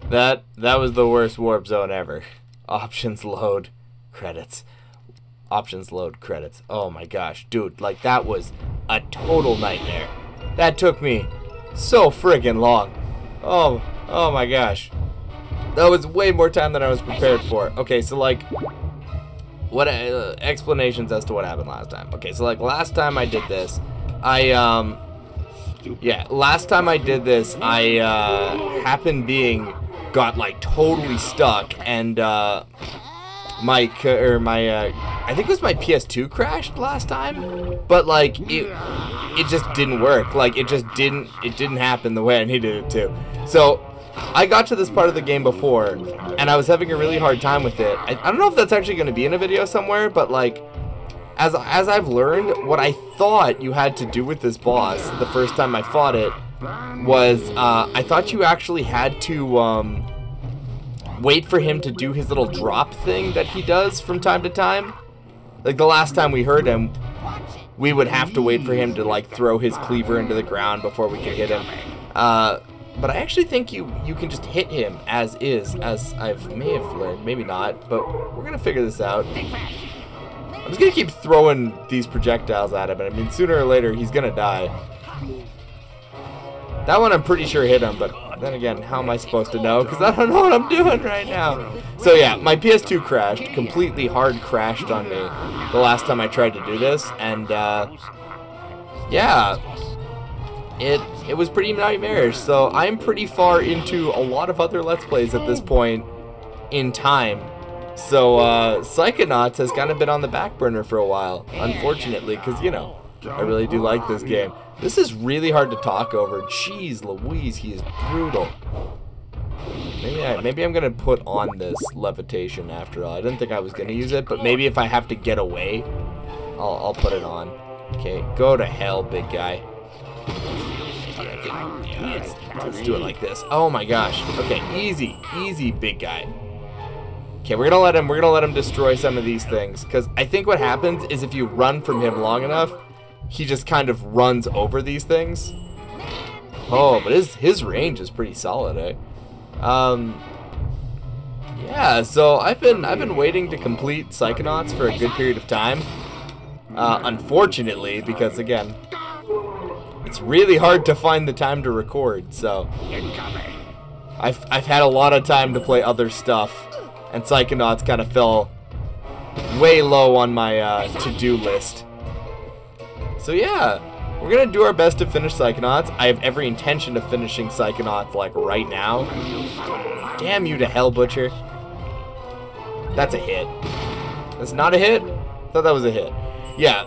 That was the worst warp zone ever. Options load credits. Options load credits. Oh my gosh, dude, like that was a total nightmare. That took me so friggin' long. Oh my gosh. That was way more time than I was prepared for. Okay, so like what explanations as to what happened last time. Okay, so like last time I did this, last time I did this, I got like totally stuck, and I think it was my PS2 crashed last time, but like it just didn't work. Like it didn't happen the way I needed it to. So I got to this part of the game before, and I was having a really hard time with it. I don't know if that's actually going to be in a video somewhere, but like as I've learned, what I thought you had to do with this boss the first time I fought it was I thought you actually had to wait for him to do his little drop thing that he does from time to time. Like the last time we heard him, we would have to wait for him to like throw his cleaver into the ground before we could hit him. But I actually think you can just hit him as is, as I may have learned, maybe not, but we're gonna figure this out. I'm just gonna keep throwing these projectiles at him, and I mean sooner or later he's gonna die. That one I'm pretty sure hit him, but then again, how am I supposed to know? Because I don't know what I'm doing right now. So yeah, my PS2 crashed, completely hard crashed on me the last time I tried to do this, and yeah, it was pretty nightmarish. So I'm pretty far into a lot of other Let's Plays at this point in time. So Psychonauts has kind of been on the back burner for a while, unfortunately, because you know, I really do like this game. This is really hard to talk over. Jeez Louise, he is brutal. Maybe I'm gonna put on this levitation after all. I didn't think I was gonna use it, but maybe if I have to get away, I'll put it on. Okay, go to hell, big guy. Yeah, let's do it like this. Oh my gosh. Okay, easy, big guy. Okay, we're gonna let him destroy some of these things, because I think what happens is if you run from him long enough, he just kind of runs over these things. Oh, but his range is pretty solid, eh? Yeah, so I've been waiting to complete Psychonauts for a good period of time. Unfortunately, because again, it's really hard to find the time to record, so I've had a lot of time to play other stuff, and Psychonauts kind of fell way low on my to-do list. So yeah, we're gonna do our best to finish Psychonauts. I have every intention of finishing Psychonauts like right now. Damn you to hell, Butcher. That's a hit. That's not a hit? I thought that was a hit. Yeah,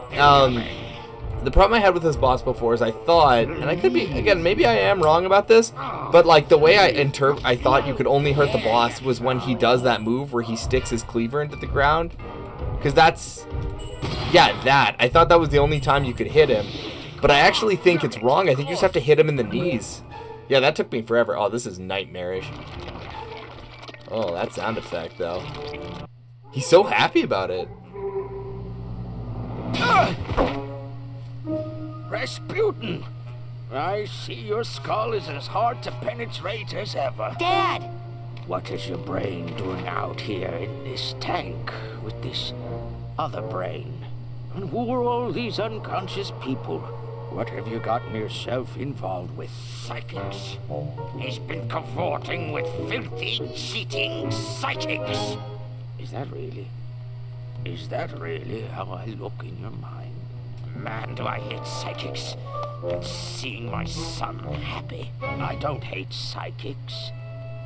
the problem I had with this boss before is I thought, and I could be, again, maybe I am wrong about this, but like the way I thought you could only hurt the boss was when he does that move where he sticks his cleaver into the ground. Because that's, yeah, that. I thought that was the only time you could hit him. But I actually think it's wrong. I think you just have to hit him in the knees. Yeah, that took me forever. Oh, this is nightmarish. Oh, that sound effect, though. He's so happy about it. Rasputin! I see your skull is as hard to penetrate as ever. Dad! What is your brain doing out here in this tank with this other brain? And who are all these unconscious people? What have you gotten yourself involved with? Psychics. He's been cavorting with filthy, cheating psychics. Is that really how I look in your mind? Man, do I hate psychics. And seeing my son happy. I don't hate psychics.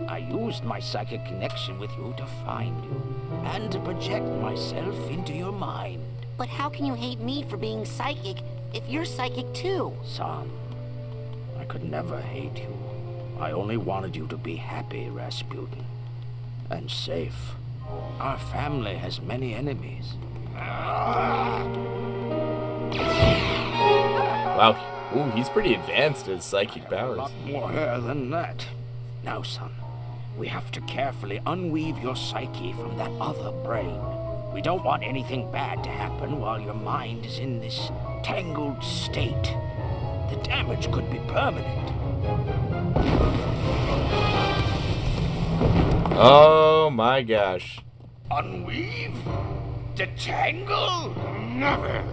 I used my psychic connection with you to find you, and to project myself into your mind. But how can you hate me for being psychic if you're psychic too? Son, I could never hate you. I only wanted you to be happy, Rasputin. And safe. Our family has many enemies. Wow. Ooh, he's pretty advanced in psychic powers. A lot more hair than that. Now, son, we have to carefully unweave your psyche from that other brain. We don't want anything bad to happen while your mind is in this tangled state. The damage could be permanent. Oh my gosh. Unweave? Detangle? Never.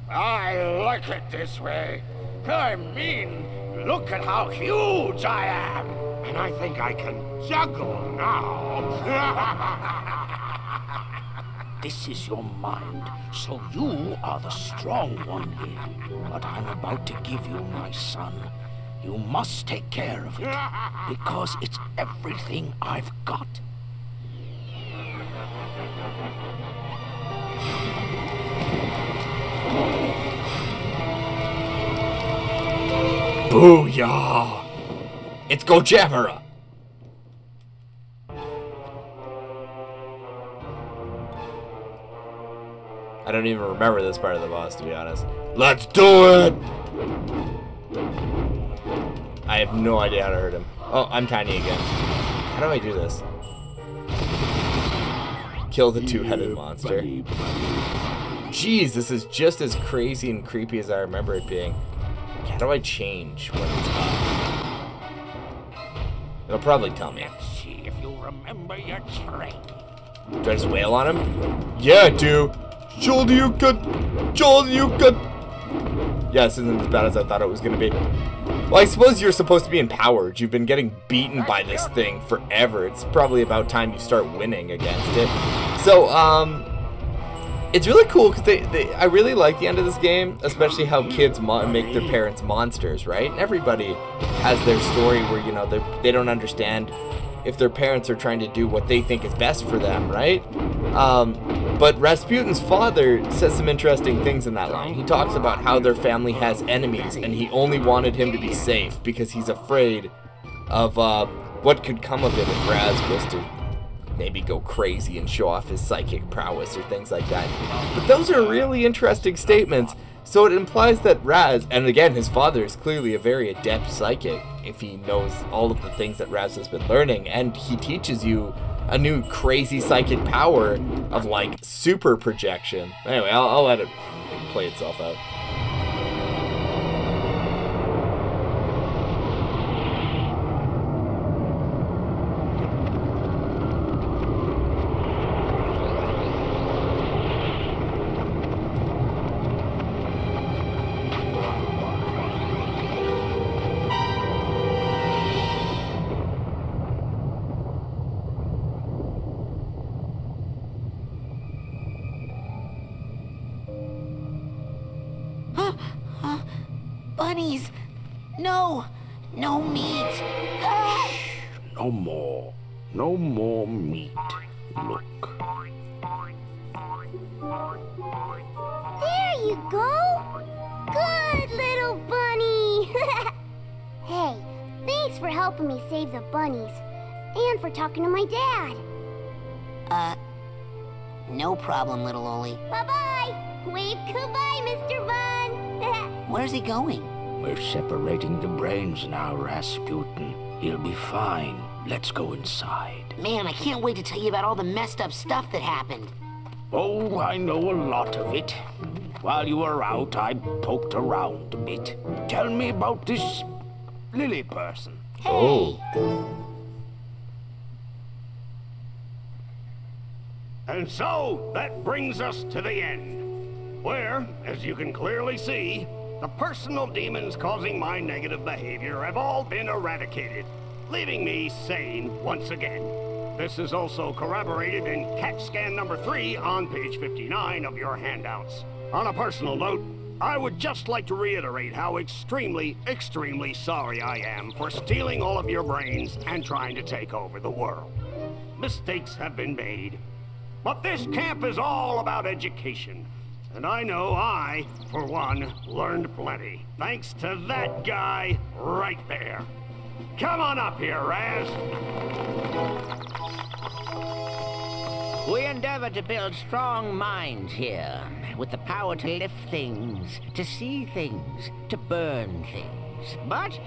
I like it this way. I mean, look at how huge I am. And I think I can juggle now. This is your mind, so you are the strong one here. But I'm about to give you my son. You must take care of it, because it's everything I've got. Booyah! It's Gojamara! I don't even remember this part of the boss, to be honest. Let's do it! I have no idea how to hurt him. Oh, I'm tiny again. How do I do this? Kill the two-headed monster. Jeez, this is just as crazy and creepy as I remember it being. How do I change when it's up? It'll probably tell me. Let's see if you remember your training. Do I just wail on him? Yeah, I do. Shoryuken! Shoryuken! Yeah, this isn't as bad as I thought it was gonna be. Well, I suppose you're supposed to be empowered. You've been getting beaten by this thing forever. It's probably about time you start winning against it. So, it's really cool because I really like the end of this game, especially how kids make their parents monsters, right? And everybody has their story where, you know, they don't understand if their parents are trying to do what they think is best for them, right? But Rasputin's father says some interesting things in that line. He talks about how their family has enemies, and he only wanted him to be safe because he's afraid of what could come of it if Raz was to maybe go crazy and show off his psychic prowess or things like that. But those are really interesting statements. So it implies that Raz, and again, his father is clearly a very adept psychic if he knows all of the things that Raz has been learning, and he teaches you a new crazy psychic power of like super projection. Anyway, I'll let it play itself out. Bunnies! No! No meat! Ah! No more. No more meat. Look. There you go! Good little bunny! Hey, thanks for helping me save the bunnies. And for talking to my dad. No problem, little Oli. Bye-bye! Wave goodbye, Mr. Bun! Where's he going? We're separating the brains now, Rasputin. He'll be fine. Let's go inside. Man, I can't wait to tell you about all the messed up stuff that happened. Oh, I know a lot of it. While you were out, I poked around a bit. Tell me about this Lily person. Hey! Oh. And so, that brings us to the end, where, as you can clearly see, the personal demons causing my negative behavior have all been eradicated, leaving me sane once again. This is also corroborated in CAT scan number 3 on page 59 of your handouts. On a personal note, I would just like to reiterate how extremely, extremely sorry I am for stealing all of your brains and trying to take over the world. Mistakes have been made. But this camp is all about education. And I know I, for one, learned plenty. Thanks to that guy right there. Come on up here, Raz. We endeavor to build strong minds here, with the power to lift things, to see things, to burn things. But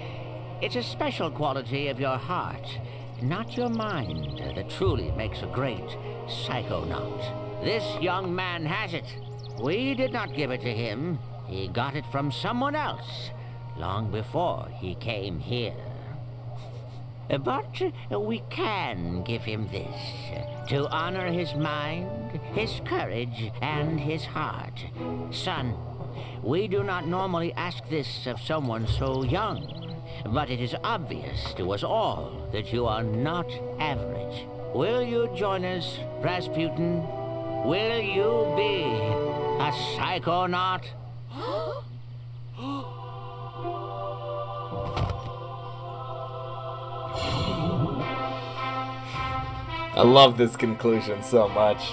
it's a special quality of your heart, not your mind, that truly makes a great psychonaut. This young man has it. We did not give it to him. He got it from someone else, long before he came here. But we can give him this, to honor his mind, his courage, and his heart. Son, we do not normally ask this of someone so young, but it is obvious to us all that you are not average. Will you join us, Rasputin? Will you be a Psychonaut? I love this conclusion so much.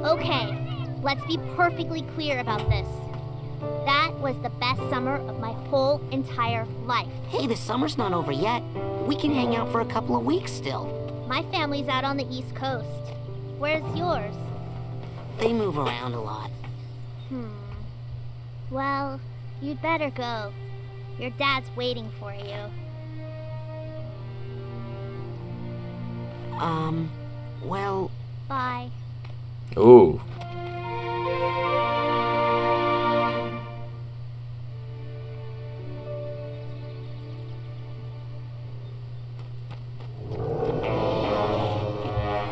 Okay, let's be perfectly clear about this. That was the best summer of my whole entire life. Hey, the summer's not over yet. We can hang out for a couple of weeks still. My family's out on the East Coast. Where's yours? They move around a lot. Well, you'd better go. Your dad's waiting for you. Well... Bye. Ooh.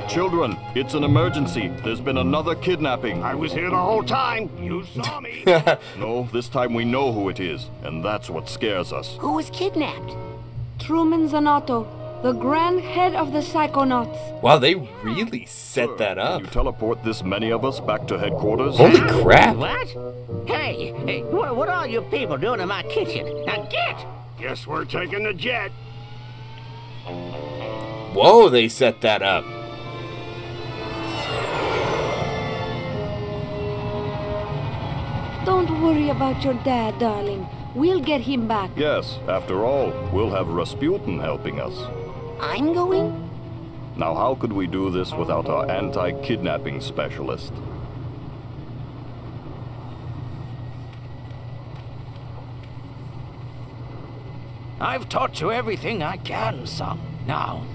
Children, it's an emergency. There's been another kidnapping. I was here the whole time. You saw me. No, this time we know who it is, and that's what scares us. Who was kidnapped? Truman Zanotto, the grand head of the Psychonauts. Wow, they really set that Can up. you teleport this many of us back to headquarters? Holy crap. What? Hey, what are you people doing in my kitchen? Now get! Guess we're taking the jet. Whoa, they set that up. Don't worry about your dad, darling. We'll get him back. Yes, after all, we'll have Rasputin helping us. I'm going? Now, how could we do this without our anti-kidnapping specialist? I've taught you everything I can, son. Now,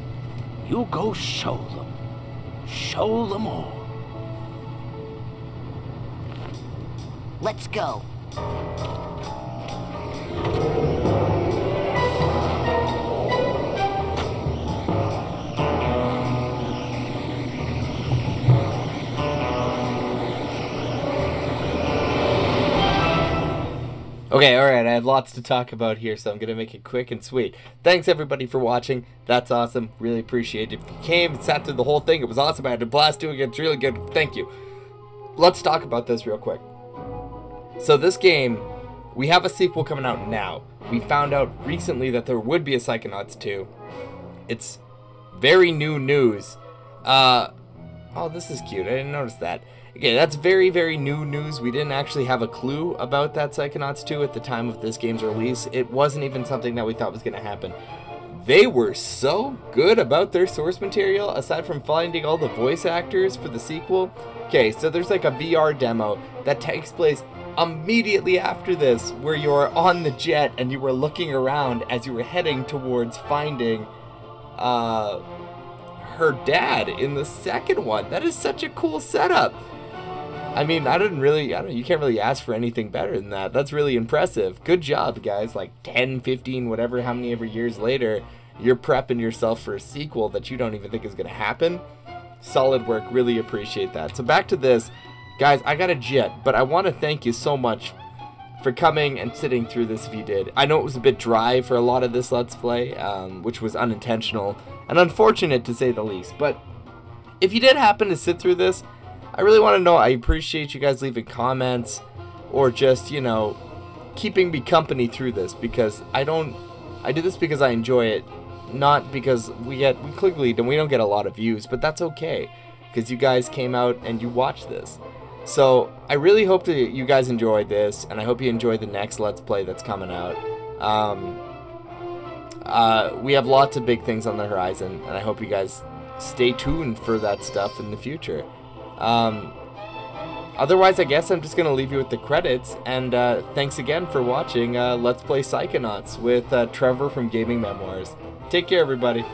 you go show them. Show them all. Let's go. Okay, alright, I have lots to talk about here, so I'm going to make it quick and sweet. Thanks, everybody, for watching. That's awesome. Really appreciate it. If you came and sat through the whole thing, it was awesome. I had a blast doing it. It's really good. Thank you. Let's talk about this real quick. So this game, we have a sequel coming out now. We found out recently that there would be a Psychonauts 2. It's very new news. Oh, this is cute. I didn't notice that. Okay, that's very, very new news. We didn't actually have a clue about that Psychonauts 2 at the time of this game's release. It wasn't even something that we thought was going to happen. They were so good about their source material, aside from finding all the voice actors for the sequel. Okay, so there's like a VR demo that takes place immediately after this, where you're on the jet and you were looking around as you were heading towards finding her dad in the second one. That is such a cool setup. I mean, you can't really ask for anything better than that. That's really impressive. Good job, guys. Like 10, 15, whatever, how many ever years later, you're prepping yourself for a sequel that you don't even think is going to happen. Solid work. Really appreciate that. So back to this. Guys, I got a jet, but I want to thank you so much for coming and sitting through this if you did. I know it was a bit dry for a lot of this Let's Play, which was unintentional and unfortunate to say the least. But if you did happen to sit through this, I really want to know. I appreciate you guys leaving comments or just, you know, keeping me company through this, because I do this because I enjoy it, not because we clearly don't get a lot of views, but that's okay because you guys came out and you watched this. So I really hope that you guys enjoyed this, and I hope you enjoy the next Let's Play that's coming out. We have lots of big things on the horizon, and I hope you guys stay tuned for that stuff in the future. Otherwise, I guess I'm just going to leave you with the credits, and thanks again for watching Let's Play Psychonauts with Trevor from Gaming Memoirs. Take care, everybody.